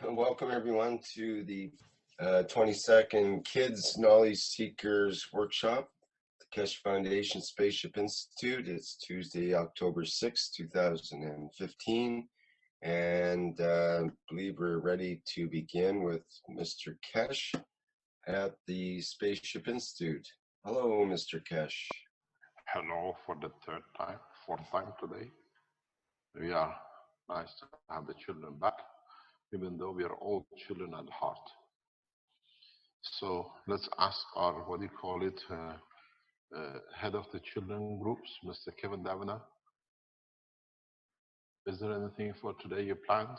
Welcome everyone to the 22nd Kids Knowledge Seekers Workshop, the Keshe Foundation Spaceship Institute. It's Tuesday, October 6, 2015, and I believe we're ready to begin with Mr. Keshe at the Spaceship Institute. Hello, Mr. Keshe. Hello for the fourth time today. We are nice to have the children back, even though we are all children at heart. So let's ask our, what do you call it, head of the children groups, Mr. Kevin Davina. Is there anything for today you planned?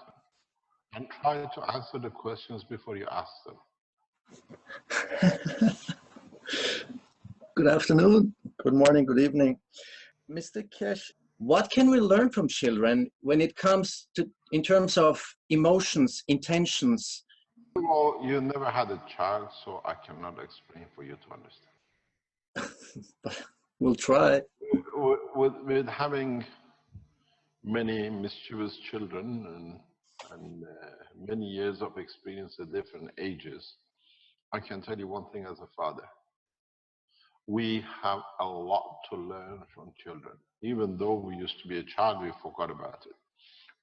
And try to answer the questions before you ask them. Good afternoon, good morning, good evening. Mr. Keshe, what can we learn from children when it comes to, in terms of emotions, intentions? Well, you never had a child, so I cannot explain for you to understand. But we'll try. With having many mischievous children and many years of experience at different ages, I can tell you one thing as a father. We have a lot to learn from children. Even though we used to be a child, we forgot about it.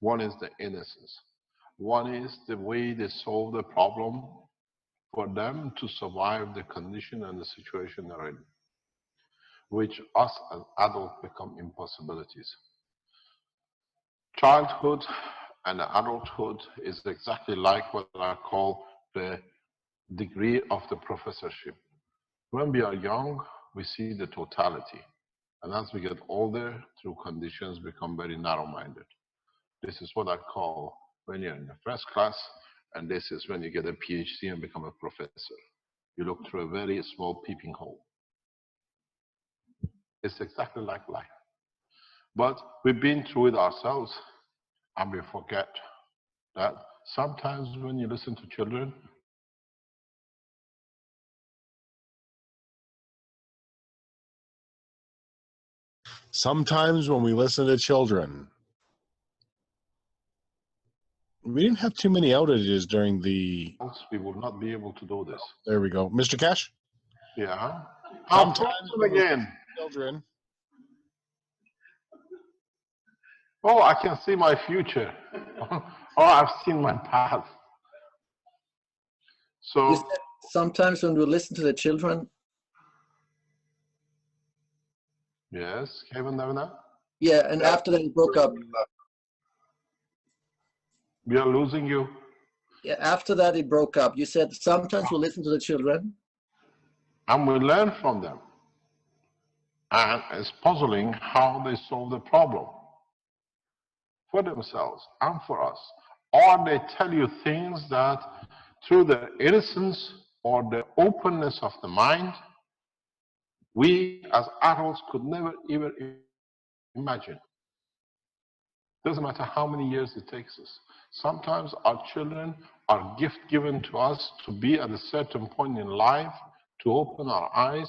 One is the innocence. One is the way they solve the problem for them to survive the condition and the situation they're in, which us as adults become impossibilities. Childhood and adulthood is exactly like what I call the degree of the professorship. When we are young, we see the totality. And as we get older, through conditions, become very narrow-minded. This is what I call when you're in the first class, and this is when you get a PhD and become a professor. You look through a very small peeping hole. It's exactly like life. But we've been through it ourselves, and we forget that sometimes when you listen to children, sometimes when we listen to children, we didn't have too many outages during the... we will not be able to do this. There we go. Mr. Keshe? Yeah. Sometimes again. Children. Oh, I can see my future. Oh, I've seen my past. So sometimes when we listen to the children. Yes, Kevin Davina? Yeah, and after that it broke up. We are losing you. Yeah, after that it broke up. You said sometimes we listen to the children. And we learn from them. And it's puzzling how they solve the problem for themselves and for us. Or they tell you things that through the innocence or the openness of the mind, we as adults could never even imagine. Doesn't matter how many years it takes us. Sometimes our children are gift given to us to be at a certain point in life to open our eyes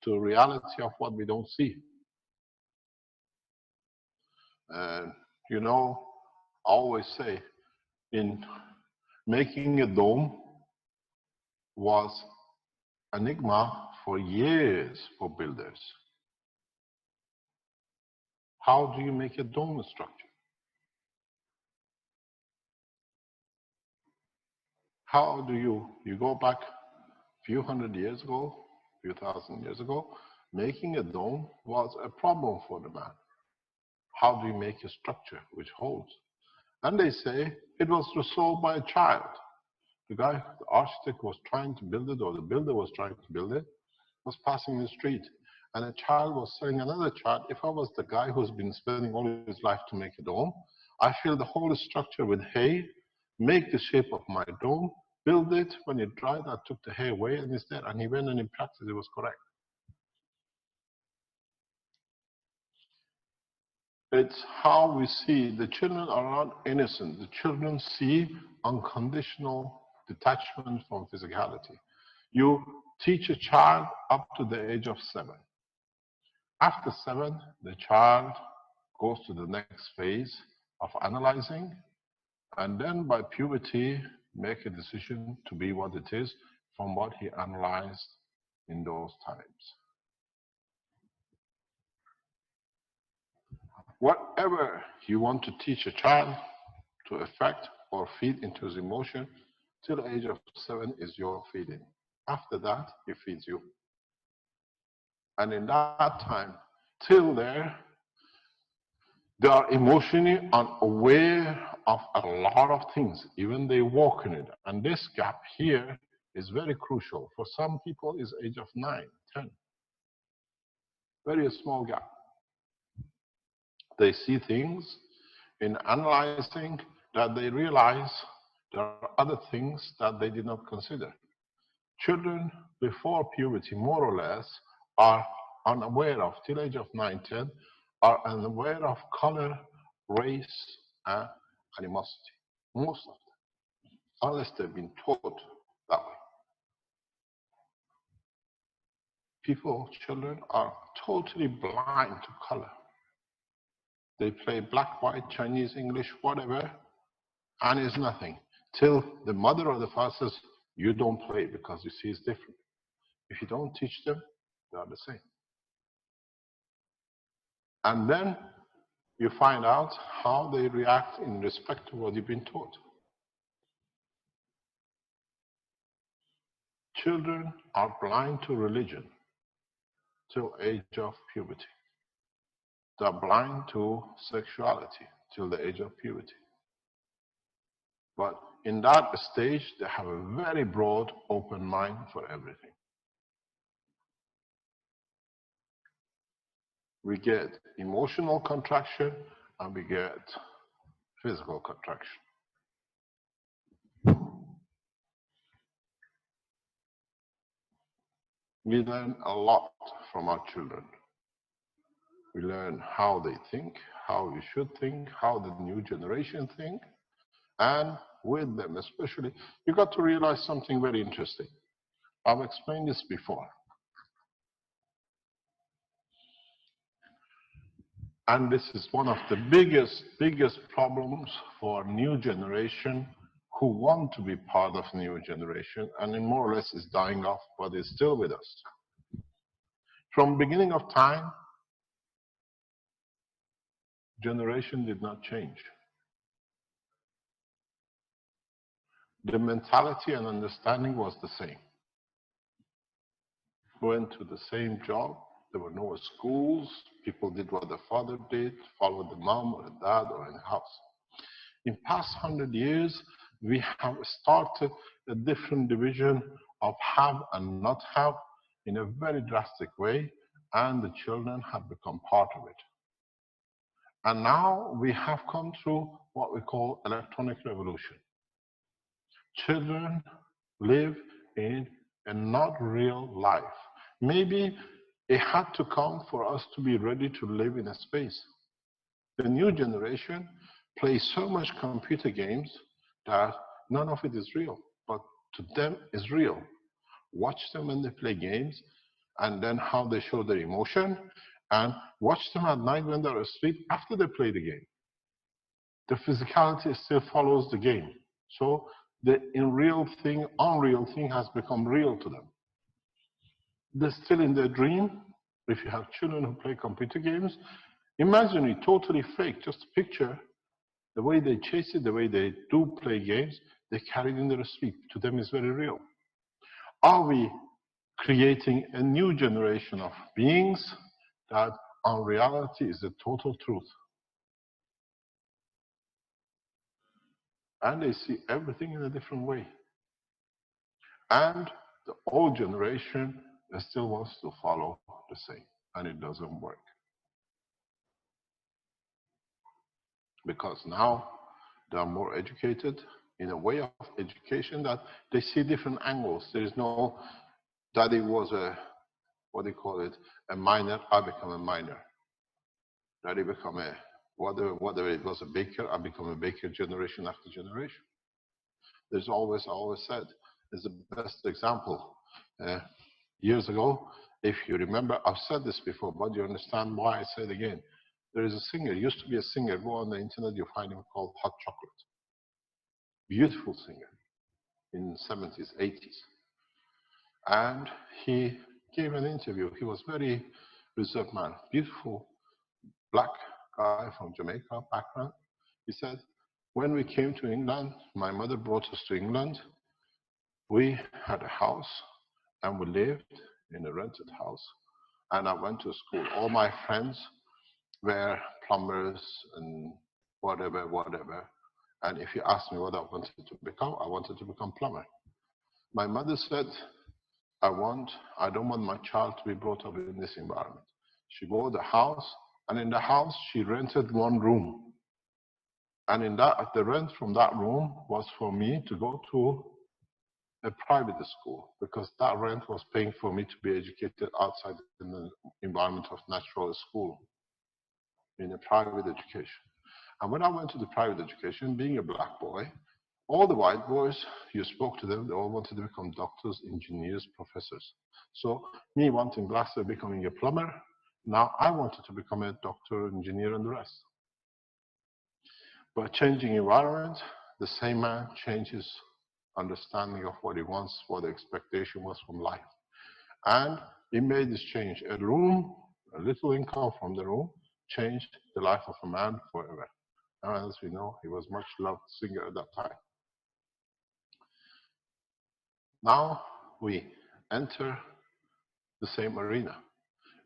to a reality of what we don't see. And you know, I always say, in making a dome was an enigma for years for builders. How do you make a dome structure? How do you go back a few hundred years ago, a few thousand years ago, making a dome was a problem for the man. How do you make a structure which holds? And they say it was resolved by a child. The guy, the architect was trying to build it, or the builder was trying to build it, was passing the street. And a child was telling another child, if I was the guy who's been spending all his life to make a dome, I fill the whole structure with hay, make the shape of my dome, build it. When it dried, I took the hay away and it's there. And he went and in practice, it was correct. It's how we see. The children are not innocent. The children see unconditional detachment from physicality. You teach a child up to the age of 7. After 7, the child goes to the next phase of analyzing, and then by puberty, make a decision to be what it is from what he analyzed in those times. Whatever you want to teach a child to affect or feed into his emotion till the age of 7 is your feeding. After that, he feeds you. And in that time, till there, they are emotionally unaware of a lot of things, even they walk in it. And this gap here is very crucial. For some people, it's age of 9, 10. Very small gap. They see things in analyzing that they realize there are other things that they did not consider. Children before puberty, more or less, are unaware of, till age of 9, 10, are unaware of color, race, and animosity. Most of them, unless they've been taught that way. People, children, are totally blind to color. They play black, white, Chinese, English, whatever, and it's nothing. Till the mother or the father says, you don't play because you see it's different. If you don't teach them, they are the same. And then you find out how they react in respect to what you've been taught. Children are blind to religion till age of puberty. They are blind to sexuality till the age of puberty. But in that stage, they have a very broad, open mind for everything. We get emotional contraction and we get physical contraction. We learn a lot from our children. We learn how they think, how we should think, how the new generation think, and with them especially, you got to realize something very interesting. I've explained this before. And this is one of the biggest problems for new generation who want to be part of new generation, and it more or less is dying off, but is still with us. From beginning of time, generation did not change. The mentality and understanding was the same. Went to the same job. There were no schools. People did what the father did, followed the mom or the dad or in the house. In past 100 years, we have started a different division of have and not have in a very drastic way, and the children have become part of it. And now we have come through what we call electronic revolution. Children live in a not real life. Maybe it had to come for us to be ready to live in a space. The new generation plays so much computer games that none of it is real, but to them is real. Watch them when they play games, and then how they show their emotion, and watch them at night when they're asleep after they play the game. The physicality still follows the game. So the unreal thing has become real to them. They're still in their dream. If you have children who play computer games, imagine it totally fake. Just picture the way they chase it, the way they do play games, they carry it in their sleep. To them, it's very real. Are we creating a new generation of beings that on reality is the total truth? And they see everything in a different way. And the old generation still wants to follow the same, and it doesn't work. Because now they are more educated in a way of education that they see different angles. There is no, daddy was a, what do you call it, a miner, I become a miner. Daddy become a, whatever it was, a baker, I become a baker generation after generation. There's always, I always said, is the best example. Years ago, if you remember, I've said this before, but you understand why I say it again. There is a singer, used to be a singer, go on the internet, you find him, called Hot Chocolate. Beautiful singer. in 70s, 80s. And he gave an interview. He was very reserved man, beautiful black guy from Jamaica background. He said, when we came to England, my mother brought us to England. We had a house and we lived in a rented house. And I went to school. All my friends were plumbers and whatever, whatever. And if you ask me what I wanted to become, I wanted to become plumber. My mother said, I don't want my child to be brought up in this environment. She bought a house, and in the house, she rented one room. And in that, the rent from that room was for me to go to a private school, because that rent was paying for me to be educated outside in the environment of natural school, in a private education. And when I went to the private education, being a black boy, all the white boys, you spoke to them, they all wanted to become doctors, engineers, professors. So me wanting Glasgow becoming a plumber, now I wanted to become a doctor, engineer, and the rest. By changing environment, the same man changes understanding of what he wants, what the expectation was from life. And he made this change. A room, a little income from the room, changed the life of a man forever. And as we know, he was much loved singer at that time. Now we enter the same arena.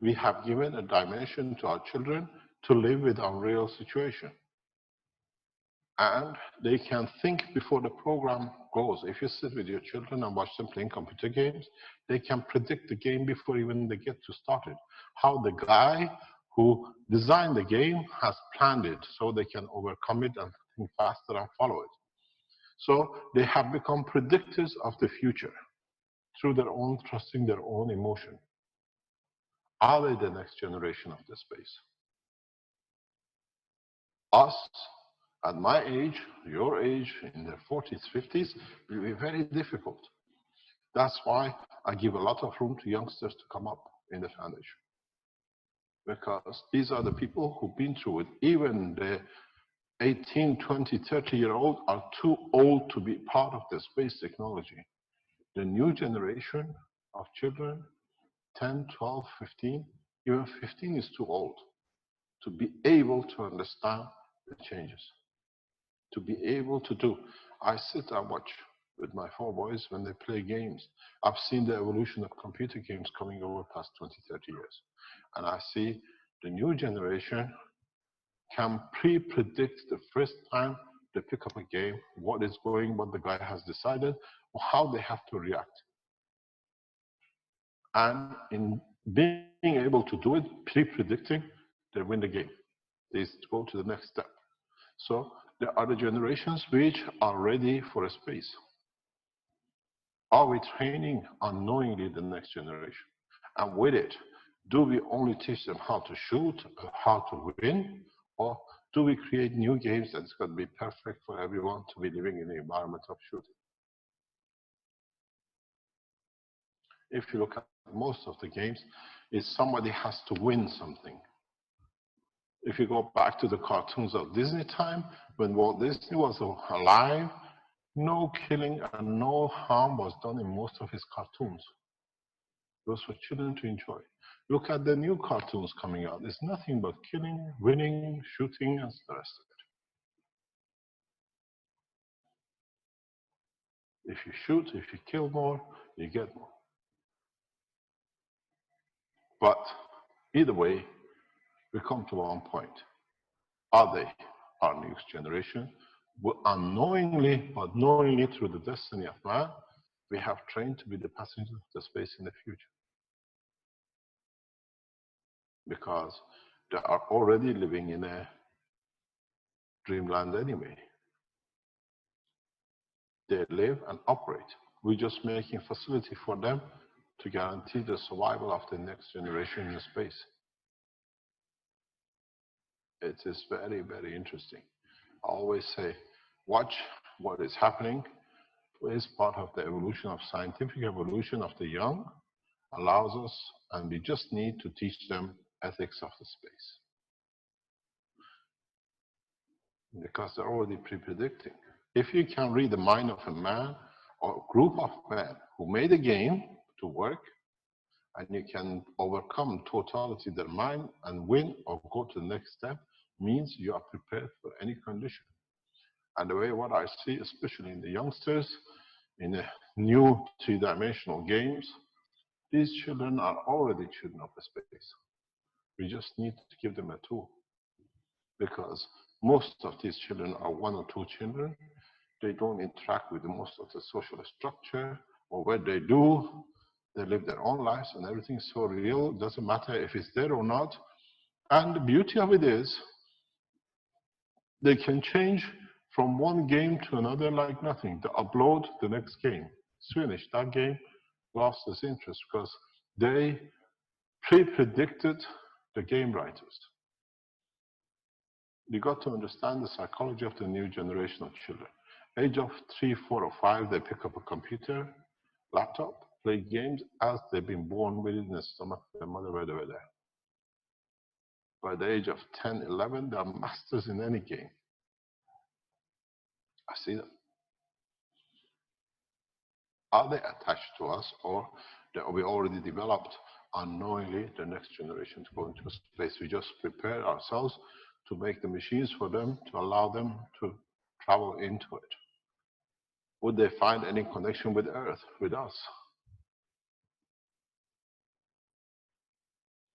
We have given a dimension to our children to live with unreal situation. And they can think before the program goes. If you sit with your children and watch them playing computer games, they can predict the game before even they get to start it. How the guy who designed the game has planned it so they can overcome it and think faster and follow it. So they have become predictors of the future through their own trusting their own emotion. Are they the next generation of the space? Us, at my age, your age, in their 40s, 50s, will be very difficult. That's why I give a lot of room to youngsters to come up in the foundation. Because these are the people who've been through it. Even the 18, 20, 30-year-old are too old to be part of the space technology. The new generation of children, 10, 12, 15, even 15 is too old to be able to understand the changes. To be able to do. I sit and watch with my 4 boys when they play games. I've seen the evolution of computer games coming over the past 20, 30 years. And I see the new generation can pre-predict the first time they pick up a game, what is going, what the guy has decided, or how they have to react. And in being able to do it, pre-predicting, they win the game. They go to the next step. So there are the generations which are ready for a space. Are we training unknowingly the next generation? And with it, do we only teach them how to shoot, how to win, or do we create new games that's going to be perfect for everyone to be living in the environment of shooting? If you look at most of the games, it's somebody has to win something. If you go back to the cartoons of Disney time, when Walt Disney was alive, no killing and no harm was done in most of his cartoons. Those for children to enjoy. Look at the new cartoons coming out. It's nothing but killing, winning, shooting, and the rest of it. If you shoot, if you kill more, you get more. But either way, we come to one point. Are they our next generation? Unknowingly, but knowingly through the destiny of man, we have trained to be the passengers of the space in the future. Because they are already living in a dreamland anyway. They live and operate. We're just making facility for them to guarantee the survival of the next generation in space. It is very, very interesting. I always say, watch what is happening. It's part of the evolution of scientific evolution of the young, allows us, and we just need to teach them ethics of the space. Because they're already pre-predicting. If you can read the mind of a man a group of men who made a game to work, and you can overcome totality their mind and win or go to the next step, means you are prepared for any condition. And the way what I see, especially in the youngsters, in the new three-dimensional games, these children are already children of the space. We just need to give them a tool. Because most of these children are one or two children. They don't interact with most of the social structure, or where they do, they live their own lives and everything's so real, it doesn't matter if it's there or not. And the beauty of it is, they can change from one game to another like nothing. They upload the next game. It's finished. That game lost its interest because they pre-predicted the game writers. You got to understand the psychology of the new generation of children. Age of 3, 4, or 5, they pick up a computer, laptop, play games as they've been born within the stomach of their mother where they were there. By the age of 10, 11, they are masters in any game. I see them. Are they attached to us, or are we already developed unknowingly the next generation to go into space? We just prepare ourselves to make the machines for them, to allow them to travel into it. Would they find any connection with Earth, with us?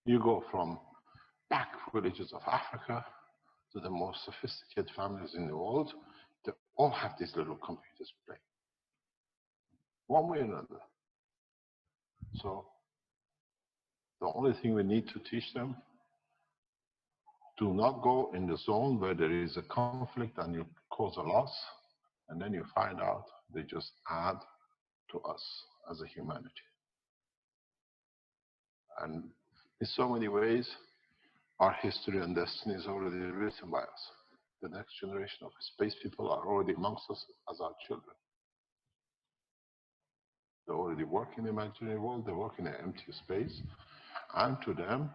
You go from back villages of Africa to the most sophisticated families in the world. They all have these little computers playing, one way or another. So the only thing we need to teach them, do not go in the zone where there is a conflict and you cause a loss, and then you find out they just add to us as a humanity. And in so many ways, our history and destiny is already written by us. The next generation of space people are already amongst us as our children. They already work in the imaginary world, they work in an empty space, and to them,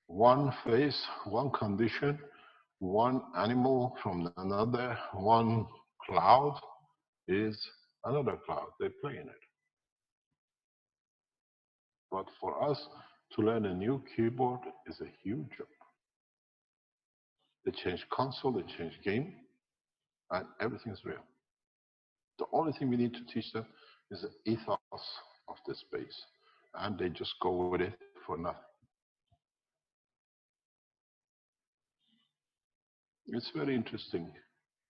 one face, one condition, one animal from another, one cloud is another cloud. They play in it. But for us to learn a new keyboard is a huge job. They change console, they change game, and everything's real. The only thing we need to teach them is the ethos of the space, and they just go with it for nothing. It's very interesting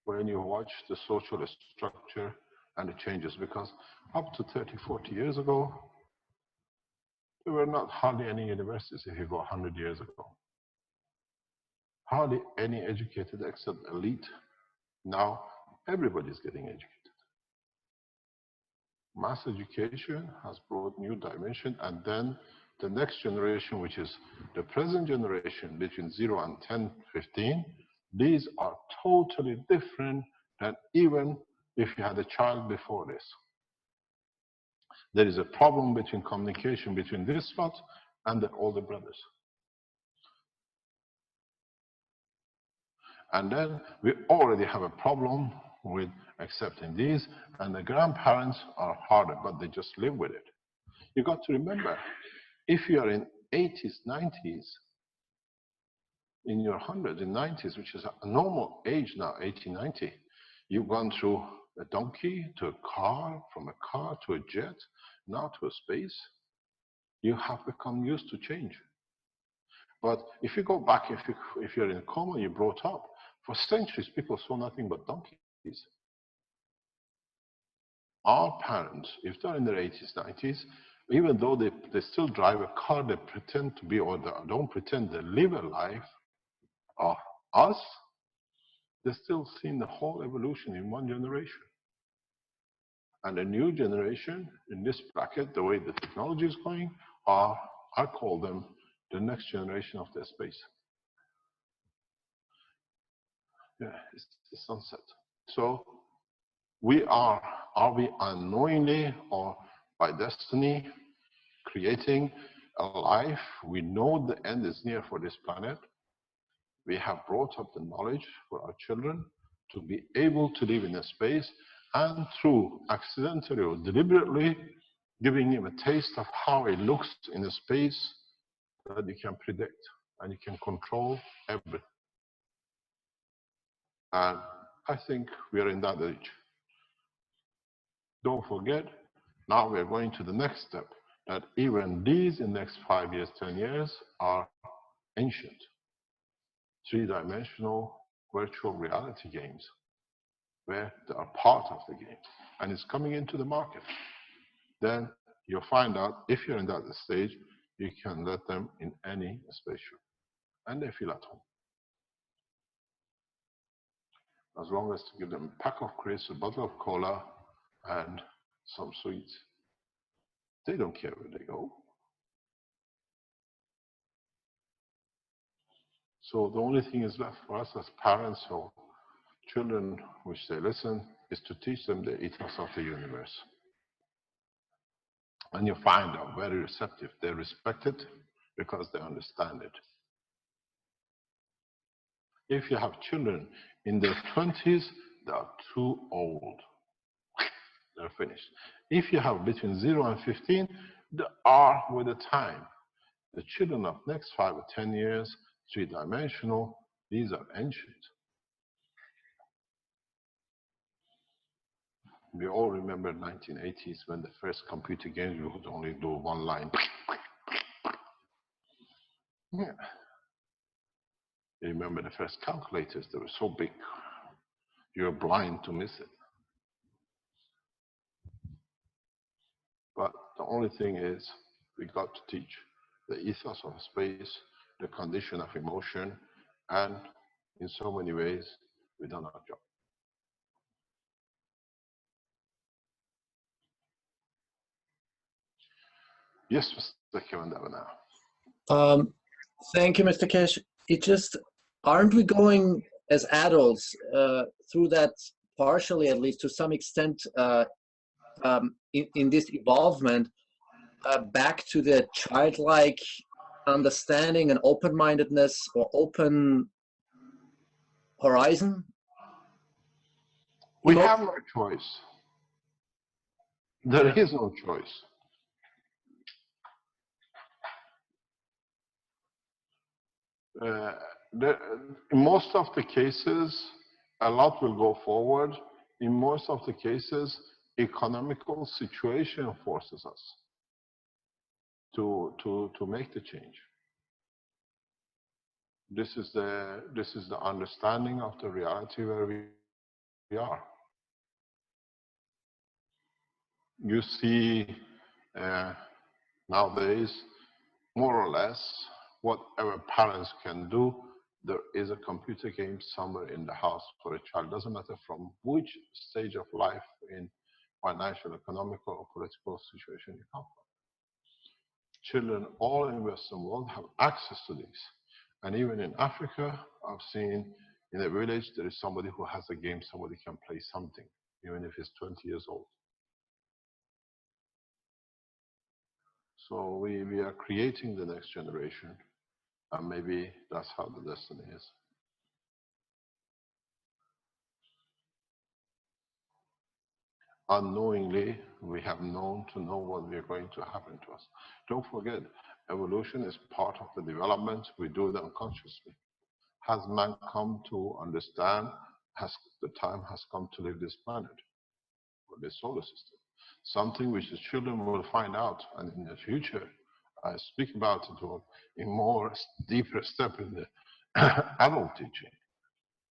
when you watch the social structure and the changes, because up to 30, 40 years ago, there were not hardly any universities if you go 100 years ago. Hardly any educated except elite. Now, everybody's getting educated. Mass education has brought new dimension, and then the next generation, which is the present generation between 0 and 10, 15, these are totally different than even if you had a child before this. There is a problem between communication between this lot and the older brothers. And then we already have a problem with accepting these, and the grandparents are harder, but they just live with it. You got to remember, if you are in 80s, 90s, in your 100s, in 90s, which is a normal age now, 80, 90, you've gone through a donkey to a car, from a car to a jet, now to a space. You have become used to change. But if you go back, if you're in a coma, you brought up, for centuries people saw nothing but donkeys. Our parents, if they're in their 80s, 90s, even though they still drive a car, they pretend to be, or they don't pretend, they live a life of us, they're still seeing the whole evolution in one generation. And the new generation, in this bracket, the way the technology is going, I call them the next generation of the space. Yeah, it's the sunset. So are we unknowingly or by destiny creating a life? We know the end is near for this planet. We have brought up the knowledge for our children to be able to live in a space, and through accidentally or deliberately giving him a taste of how it looks in a space that you can predict and you can control everything. And I think we are in that age. Don't forget, now we're going to the next step, that even these in the next 5 years, 10 years are ancient. Three-dimensional virtual reality games where they are part of the game and it's coming into the market. Then you'll find out if you're in that stage, you can let them in any spaceship and they feel at home. As long as you give them a pack of crisps, a bottle of cola, and some sweets. They don't care where they go. So the only thing is left for us as parents or children, which they listen, is to teach them the ethos of the universe. And you find out very receptive. They respect it because they understand it. If you have children in their 20s, they are too old. They're finished. If you have between 0 and 15, they are with the time. The children of next 5 or 10 years, three-dimensional, these are ancient. We all remember 1980s when the first computer games you could only do one line. Yeah. You remember the first calculators, they were so big, you were blind to miss it. But the only thing is, we got to teach the ethos of space, the condition of emotion, and in so many ways, we've done our job. Yes, Mr. Kevin Davina. Thank you, Mr. Keshe. It just, aren't we going as adults through that, partially at least to some extent, in this evolvement, back to the childlike understanding and open-mindedness or open horizon? We have no choice. There is no choice. In most of the cases, a lot will go forward. In most of the cases, economical situation forces us to make the change. This is the understanding of the reality where we are. You see nowadays, more or less, whatever parents can do, there is a computer game somewhere in the house for a child. Doesn't matter from which stage of life in financial, economical, or political situation you come from. Children all in the Western world have access to these. And even in Africa, I've seen in a village, there is somebody who has a game, somebody can play something, even if it's 20 years old. So we are creating the next generation, and maybe that's how the destiny is. Unknowingly, we have known to know what we are going to happen to us. Don't forget, evolution is part of the development. We do it unconsciously. Has man come to understand, the time has come to leave this planet, or this solar system? Something which the children will find out, and in the future, I speak about it in more deeper step in the adult teaching,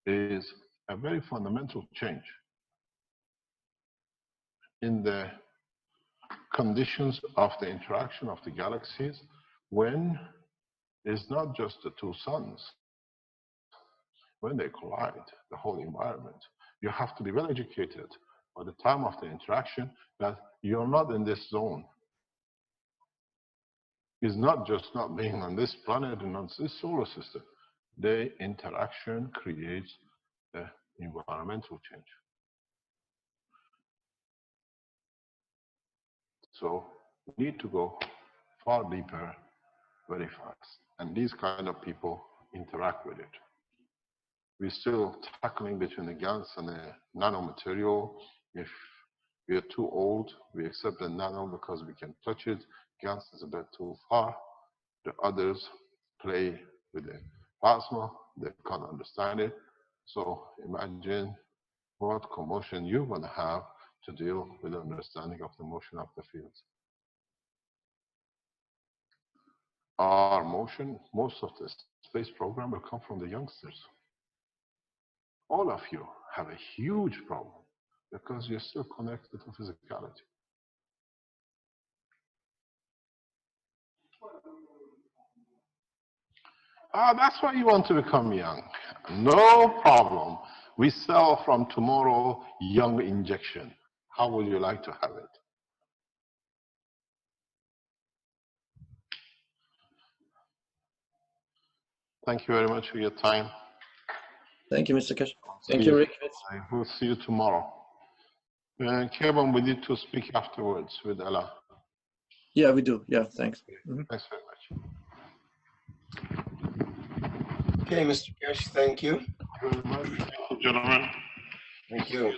is a very fundamental change in the conditions of the interaction of the galaxies, when it's not just the two suns. When they collide, the whole environment, you have to be well educated by the time of the interaction that you're not in this zone. It's not just not being on this planet and on this solar system. The interaction creates the environmental change. So we need to go far deeper, very fast. And these kind of people interact with it. We're still tackling between the gas and the nanomaterial If we are too old, we accept the nano because we can touch it. Gas is a bit too far. The others play with the plasma, they can't understand it. So imagine what commotion you're going to have to deal with the understanding of the motion of the fields. Our motion, most of the space program will come from the youngsters. All of you have a huge problem because you're still connected to physicality. That's why you want to become young. No problem. We sell from tomorrow young injection. How would you like to have it? Thank you very much for your time. Thank you, Mr. Keshe. Thank you, Rick. I will see you tomorrow. Kevin, we need to speak afterwards with Ella. Yeah, we do. Yeah, thanks. Thanks very much. Okay, Mr. Keshe, thank you. Thank you very much. Thank you, gentlemen. Thank you.